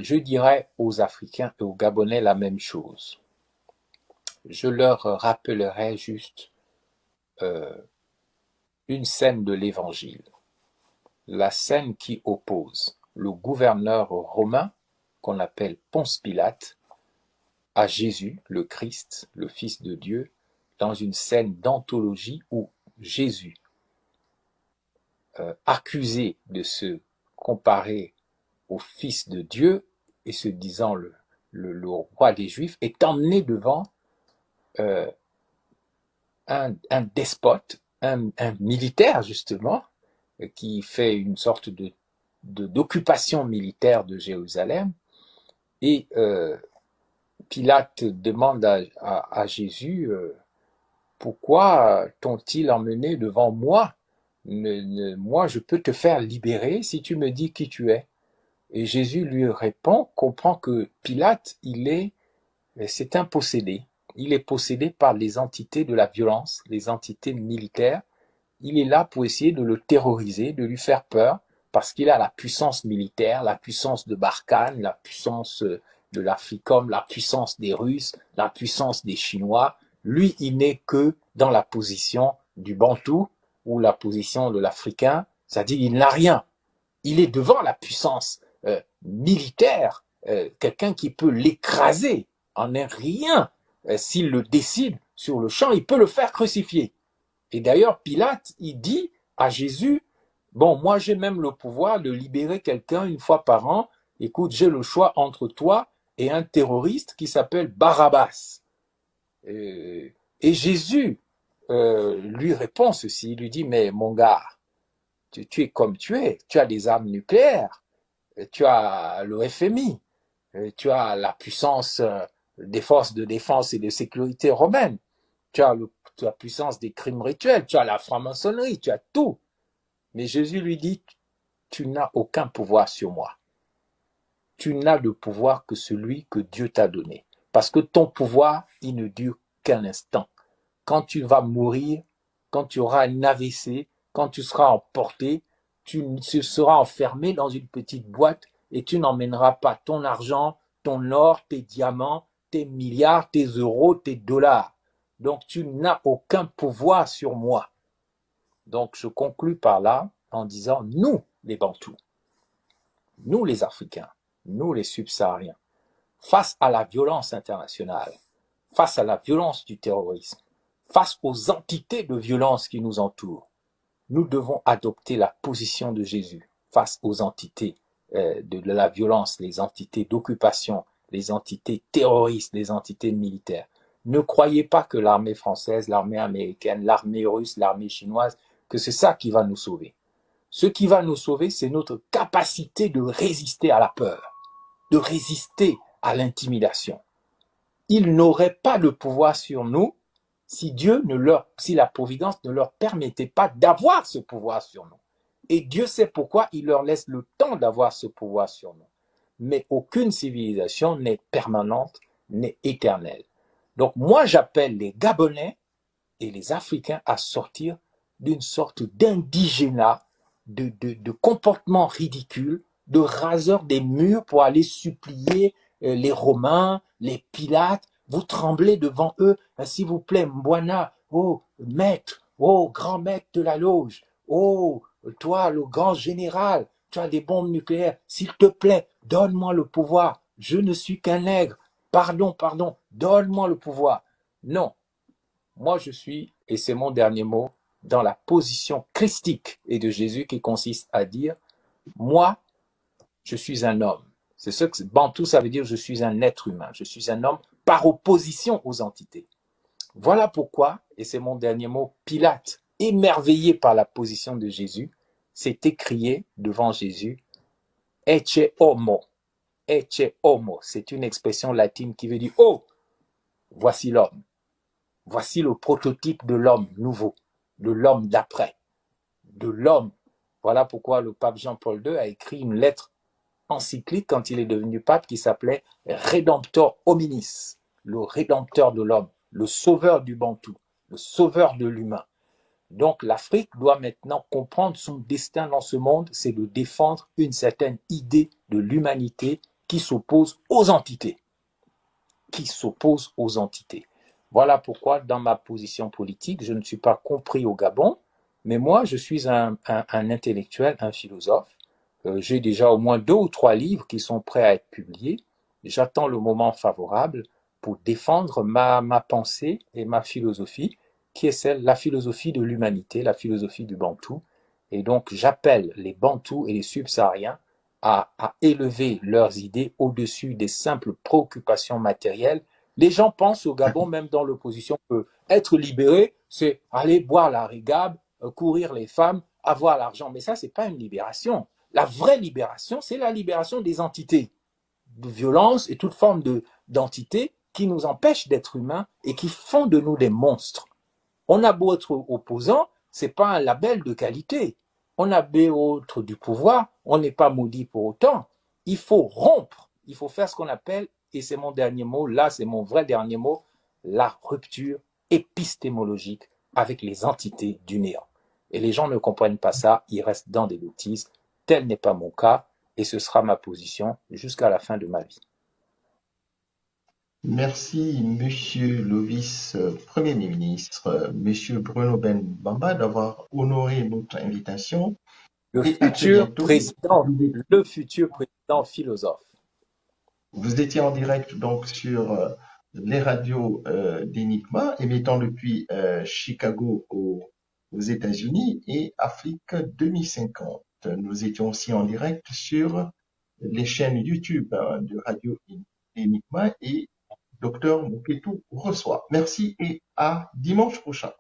je dirais aux Africains et aux Gabonais la même chose. Je leur rappellerai juste une scène de l'Évangile, la scène qui oppose le gouverneur romain, qu'on appelle Ponce Pilate, à Jésus, le Christ, le Fils de Dieu, dans une scène d'anthologie où Jésus, accusé de se comparer au Fils de Dieu et se disant le roi des Juifs, est emmené devant un despote, un militaire justement, qui fait une sorte d'occupation militaire de Jérusalem. Et Pilate demande à Jésus, pourquoi t'ont-ils emmené devant moi? Moi, je peux te faire libérer si tu me dis qui tu es. Et Jésus lui répond, comprend que Pilate, c'est un possédé. Il est possédé par les entités de la violence, les entités militaires. Il est là pour essayer de le terroriser, de lui faire peur, parce qu'il a la puissance militaire, la puissance de Barkhane, la puissance de l'Africom, la puissance des Russes, la puissance des Chinois. Lui, il n'est que dans la position du Bantou ou la position de l'Africain, c'est-à-dire il n'a rien. Il est devant la puissance militaire, quelqu'un qui peut l'écraser en un rien. S'il le décide sur le champ, il peut le faire crucifier. Et d'ailleurs, Pilate, il dit à Jésus, bon, moi j'ai même le pouvoir de libérer quelqu'un une fois par an. Écoute, j'ai le choix entre toi et un terroriste qui s'appelle Barabbas. Et Jésus lui répond ceci, il lui dit, mais mon gars, tu es comme tu es, tu as des armes nucléaires, tu as le FMI, tu as la puissance des forces de défense et de sécurité romaines, tu as la puissance des crimes rituels, tu as la franc-maçonnerie, tu as tout. Mais Jésus lui dit, tu n'as aucun pouvoir sur moi. Tu n'as de pouvoir que celui que Dieu t'a donné. Parce que ton pouvoir, il ne dure qu'un instant. Quand tu vas mourir, quand tu auras un AVC, quand tu seras emporté, tu seras enfermé dans une petite boîte et tu n'emmèneras pas ton argent, ton or, tes diamants, tes milliards, tes euros, tes dollars. Donc tu n'as aucun pouvoir sur moi. Donc je conclus par là en disant, nous les Bantous, nous les Africains, nous les subsahariens, face à la violence internationale, face à la violence du terrorisme, face aux entités de violence qui nous entourent, nous devons adopter la position de Jésus face aux entités de la violence, les entités d'occupation, les entités terroristes, les entités militaires. Ne croyez pas que l'armée française, l'armée américaine, l'armée russe, l'armée chinoise, que c'est ça qui va nous sauver. Ce qui va nous sauver, c'est notre capacité de résister à la peur, de résister à l'intimidation. Ils n'auraient pas de pouvoir sur nous si la providence ne leur permettait pas d'avoir ce pouvoir sur nous. Et Dieu sait pourquoi il leur laisse le temps d'avoir ce pouvoir sur nous. Mais aucune civilisation n'est permanente, n'est éternelle. Donc moi, j'appelle les Gabonais et les Africains à sortir d'une sorte d'indigénat, de comportement ridicule, de raseur des murs pour aller supplier les Romains, les Pilates. Vous tremblez devant eux, s'il vous plaît, Mbwana, oh maître, oh grand maître de la loge, oh toi le grand général, tu as des bombes nucléaires, s'il te plaît, donne-moi le pouvoir, je ne suis qu'un nègre, pardon, donne-moi le pouvoir. Non, moi je suis, et c'est mon dernier mot, dans la position christique et de Jésus qui consiste à dire, moi, je suis un homme. C'est ce que Bantou, ça veut dire je suis un être humain, je suis un homme par opposition aux entités. Voilà pourquoi, et c'est mon dernier mot, Pilate, émerveillé par la position de Jésus, s'est écrié devant Jésus, Ecce homo, Ecce homo, c'est une expression latine qui veut dire, oh, voici l'homme, voici le prototype de l'homme nouveau, de l'homme d'après, de l'homme. Voilà pourquoi le pape Jean-Paul II a écrit une lettre encyclique quand il est devenu pape qui s'appelait Redemptor hominis, le rédempteur de l'homme, le sauveur du Bantou, le sauveur de l'humain. Donc l'Afrique doit maintenant comprendre son destin dans ce monde, c'est de défendre une certaine idée de l'humanité qui s'oppose aux entités. Qui s'oppose aux entités. Voilà pourquoi, dans ma position politique, je ne suis pas compris au Gabon, mais moi, je suis un intellectuel, un philosophe. J'ai déjà au moins 2 ou 3 livres qui sont prêts à être publiés. J'attends le moment favorable pour défendre ma pensée et ma philosophie, qui est la philosophie de l'humanité, la philosophie du Bantou. Et donc, j'appelle les Bantous et les Subsahariens à élever leurs idées au-dessus des simples préoccupations matérielles. Les gens pensent au Gabon, même dans l'opposition, que être libéré, c'est aller boire la régab, courir les femmes, avoir l'argent. Mais ça, c'est pas une libération. La vraie libération, c'est la libération des entités de violence et toute forme d'entité qui nous empêchent d'être humains et qui font de nous des monstres. On a beau être opposant, c'est pas un label de qualité. On a beau être du pouvoir, on n'est pas maudit pour autant. Il faut rompre, il faut faire ce qu'on appelle, et c'est mon dernier mot, là c'est mon vrai dernier mot, la rupture épistémologique avec les entités du néant. Et les gens ne comprennent pas ça, ils restent dans des bêtises. Tel n'est pas mon cas, et ce sera ma position jusqu'à la fin de ma vie. Merci, Monsieur le vice-premier ministre, Monsieur Bruno Benbamba, d'avoir honoré notre invitation. Le Et à très futur bientôt. président philosophe. Vous étiez en direct donc sur les radios d'Enigma, émettant depuis Chicago aux États-Unis et Afrique 2050. Nous étions aussi en direct sur les chaînes YouTube de Radio Enigma et Docteur Moketu reçoit. Merci et à dimanche prochain.